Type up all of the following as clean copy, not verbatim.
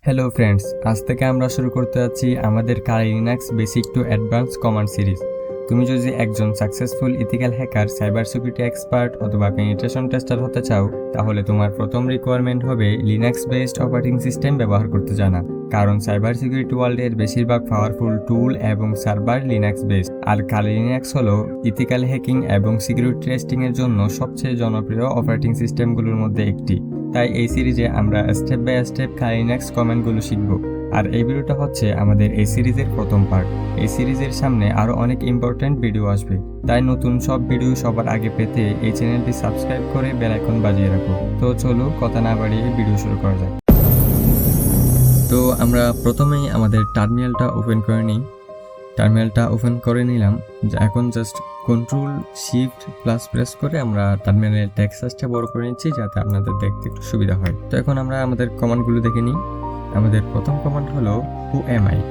Hello friends, আজ থেকে আমরা শুরু করতে যাচ্ছি আমাদের কালি Linux basic to advance command series. তুমি যদি একজন successful ethical hacker, cyber security expert অথবা পেনিট্রেশন টেস্টার হতে চাও, তাহলে তোমার প্রথম রিকোয়ারমেন্ট হবে লিনাক্স বেসড অপারেটিং সিস্টেম ব্যবহার করতে জানা। কারণ সাইবার সিকিউরিটি ওয়ার্ল্ডের বেশিরভাগ পাওয়ারফুল টুল এবং সার্ভার লিনাক্স বেসড, আর কালি লিনাক্স হলো ইথিক্যাল হ্যাকিং এবং সিকিউরিটি টেস্টিং এর জন্য সবচেয়ে জনপ্রিয় অপারেটিং সিস্টেমগুলোর মধ্যে একটি। তাই এই সিরিজে আমরা step by step Kali Linux কমান্ডগুলো শিখব। আর এই ভিডিওটা হচ্ছে আমাদের এই সিরিজের প্রথম পার্ট। এই সিরিজের সামনে আরো অনেক ইম্পর্টেন্ট ভিডিও আসবে, তাই নতুন সব ভিডিও সবার আগে পেতে এই চ্যানেলটি সাবস্ক্রাইব করে বেল আইকন বাজিয়ে রাখো। তো চলো কথা না বাড়িয়ে ভিডিও শুরু করা যাক। তো আমরা প্রথমেই আমাদের টার্মিনালটা ওপেন করে নিই। টার্মিনালটা ওপেন করে নিলাম। এখন just control shift plus press করে আমরা টার্মিনালের টেক্সট সাইজটা বড় করে নিচ্ছি, যাতে আপনাদের দেখতে একটু সুবিধা হয়। তো এখন আমরা আমাদের কমান্ডগুলো দেখে নিই। আমাদের প্রথম কমান্ড হলো হু এম আই।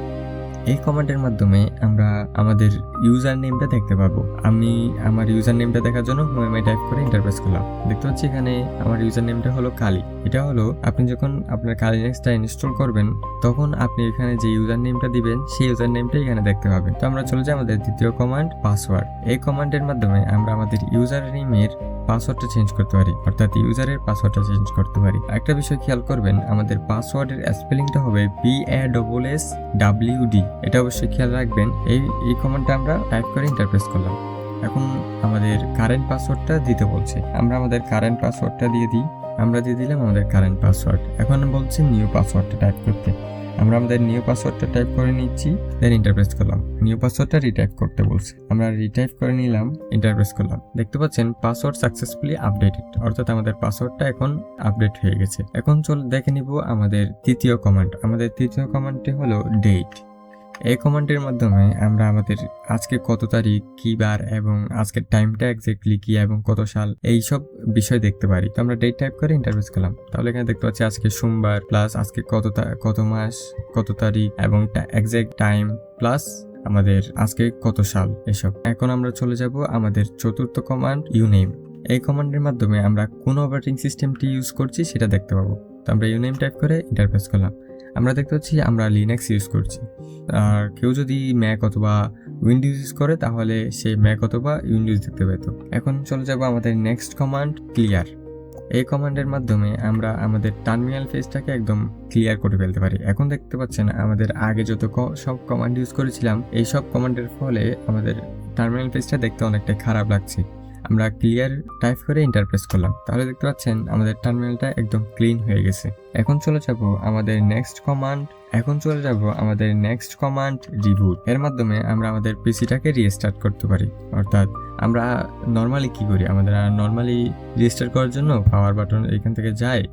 এই কমান্ডের মাধ্যমে আমরা আমাদের ইউজার নেমটা দেখতে পাবো। আমি আমার ইউজার নেমটা দেখার জন্য হু এম আই টাইপ করে ইন্টারপ্রেস করলাম। দেখতে পাচ্ছি এখানে আমার ইউজার নেমটা হলো কালি। এটা হলো আপনি যখন আপনার কালি লিনাক্সটা ইনস্টল করবেন, তখন আপনি এখানে যে ইউজার নেমটা দিবেন সেই ইউজার নেমটা এখানে দেখতে পাবেন। তো আমরা চলে যাই আমাদের দ্বিতীয় কমান্ড পাসওয়ার্ড। এই কমান্ডের মাধ্যমে আমরা আমাদের ইউজার নেমের পাসওয়ার্ডটা চেঞ্জ করতে পারি, অর্থাৎ ইউজারের পাসওয়ার্ডটা চেঞ্জ করতে পারি। একটা বিষয় খেয়াল করবেন, আমাদের পাসওয়ার্ডের স্পেলিংটা হবে BASSWD। এটা অবশ্যই খেয়াল রাখবেন। এই কমান্ডটা আমরা টাইপ করে ইন্টারপ্রেস করলাম। এখন আমাদের কারেন্ট পাসওয়ার্ডটা দিতে বলছে, আমরা আমাদের কারেন্ট পাসওয়ার্ডটা দিয়ে দিই। আমরা দিয়ে দিলাম আমাদের কারেন্ট পাসওয়ার্ড। এখন বলছি নিউ পাসওয়ার্ডটা টাইপ করতে। আমরা আমাদের নিউ পাসওয়ার্ডটা টাইপ করে নিচ্ছি, দেন ইন্টারপ্রেস করলাম। নিউ পাসওয়ার্ডটা রিটাইপ করতে বলছে, আমরা রিটাইপ করে নিলাম, ইন্টারপ্রেস করলাম। দেখতে পাচ্ছেন পাসওয়ার্ড সাকসেসফুলি আপডেটেড, অর্থাৎ আমাদের পাসওয়ার্ডটা এখন আপডেট হয়ে গেছে। এখন চল দেখে নিব আমাদের তৃতীয় কমান্ড। আমাদের তৃতীয় কমান্ডটি হলো ডেট। এই কমান্ডের মাধ্যমে আমরা আমাদের আজকে কত তারিখ, কি বার এবং আজকের টাইমটা এক্স্যাক্টলি কি এবং কত সাল, এই সব বিষয় দেখতে পারি। তো আমরা ডেট টাইপ করে ইন্টারপ্রেস করলাম। তাহলে এখানে দেখতে পাচ্ছি আজকে সোমবার প্লাস আজকে কত মাস, কত তারিখ এবং এক্স্যাক্ট টাইম প্লাস আমাদের আজকে কত সাল, এসব। এখন আমরা চলে যাব আমাদের চতুর্থ কমান্ড ইউনেম। এই কমান্ডের মাধ্যমে আমরা কোন অপারেটিং সিস্টেমটি ইউজ করছি সেটা দেখতে পাবো। তো আমরা ইউনেম টাইপ করে ইন্টারপ্রেস করলাম। আমরা দেখতে পাচ্ছি আমরা লিনাক্স ইউজ করছি, আর কেউ যদি ম্যাক অথবা উইন্ডোজ ইউজ করে তাহলে সে ম্যাক অথবা উইন্ডোজ দেখতে পেত। এখন চলে যাব আমাদের নেক্সট কমান্ড ক্লিয়ার। এই কমান্ডের মাধ্যমে আমরা আমাদের টার্মিনাল পেজটাকে একদম ক্লিয়ার করে ফেলতে পারি। এখন দেখতে পাচ্ছেন আমাদের আগে যত সব কমান্ড ইউজ করেছিলাম, এই সব কমান্ডের ফলে আমাদের টার্মিনাল পেজটা দেখতে অনেকটাই খারাপ লাগছে। আমরা ক্লিয়ার টাইপ করে ইন্টারপ্রেস করলাম, তাহলে দেখতে পাচ্ছেন আমাদের টার্মিনালটা একদম ক্লিন হয়ে গেছে। এখন চলে যাব আমাদের নেক্সট কমান্ড রিবুট। এর মাধ্যমে আমরা আমাদের পিসিটাকে রিস্টার্ট করতে পারি। অর্থাৎ আমরা নর্মালি কি করি, আমাদের নর্মালি রিস্টার্ট করার জন্য পাওয়ার বাটন এখান থেকে যায়,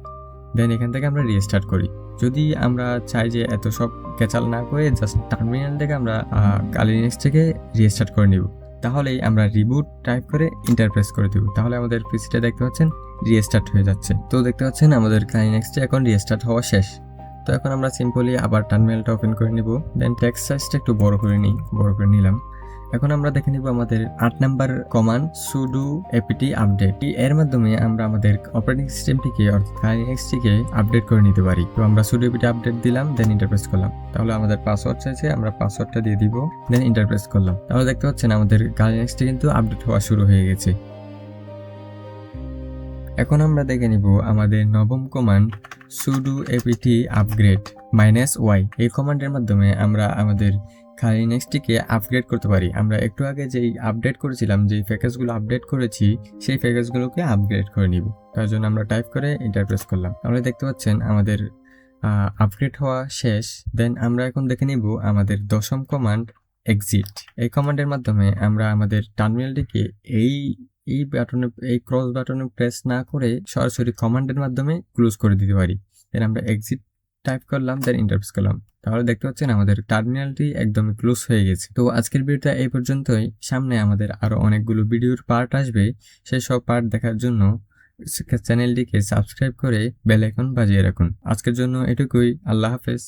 দেন এখান থেকে আমরা রিস্টার্ট করি। যদি আমরা চাই যে এত সব ক্যাচাল না করে জাস্ট টার্মিনাল থেকে আমরা কালি লিনাক্স থেকে রিস্টার্ট করে নিব, তাহলেই আমরা রিবুট টাইপ করে ইন্টারপ্রেস করে দেব। তাহলে আমাদের পিসিটা দেখতে পাচ্ছেন রিস্টার্ট হয়ে যাচ্ছে। তো দেখতে পাচ্ছেন আমাদের কালি লিনাক্সটা এখন রিস্টার্ট হওয়া শেষ। তো এখন আমরা সিম্পলি আবার টার্মিনালটা ওপেন করে নিব, দেন টেক্সট সাইজটা একটু বড় করে নিলাম। এখন আমরা দেখে নিব আমাদের 8 number command sudo apt update. এর মাধ্যমে আমরা আমাদের অপারেটিং সিস্টেমটিকে অর্থাৎ কালি লিনাক্সটিকে আপডেট করে নিতে পারি। তো আমরা sudo apt আপডেট দিলাম, দেন ইন্টারপ্রেস করলাম। তাহলে আমাদের পাসওয়ার্ড চাইছে, আমরা পাসওয়ার্ডটা দিয়ে দিব, দেন ইন্টারপ্রেস করলাম। তাহলে দেখতে পাচ্ছেন আমাদের কালি লিনাক্সটি কিন্তু আপডেট হওয়া শুরু হয়ে গেছে। এখন আমরা দেখে নিব আমাদের নবম command sudo apt upgrade -y। এই কমান্ডের মাধ্যমে আমরা আমাদের কালি লিনাক্সটিকে আপগ্রেড করতে পারি। আমরা একটু আগে যেই আপডেট করেছিলাম, যেই প্যাকেজগুলো আপডেট করেছি, সেই প্যাকেজগুলোকে আপগ্রেড করে নিব। তার জন্য আমরা টাইপ করে ইন্টারপ্রেস করলাম। তাহলে দেখতে পাচ্ছেন আমাদের আপগ্রেড হওয়া শেষ। দেন আমরা এখন দেখে নিব আমাদের দশম কমান্ড এক্সিট। এই কমান্ডের মাধ্যমে আমরা আমাদের টার্মিনালটিকে এই ক্রস বাটনে প্রেস না করে সরাসরি কমান্ডের মাধ্যমে ক্লোজ করে দিতে পারি। দেন আমরা এক্সিট টাইপ করলাম, দেন ইন্টারপ্রেস করলাম। তাহলে দেখতে পাচ্ছেন আমাদের টার্মিনালটি একদমই ক্লোজ হয়ে গেছে। তো আজকের ভিডিওটা এই পর্যন্তই। সামনে আমাদের আরো অনেকগুলো ভিডিওর পার্ট আসবে, সেই সব পার্ট দেখার জন্য চ্যানেলটিকে সাবস্ক্রাইব করে বেল আইকন বাজিয়ে রাখুন। আজকের জন্য এটুকুই। আল্লাহ হাফেজ।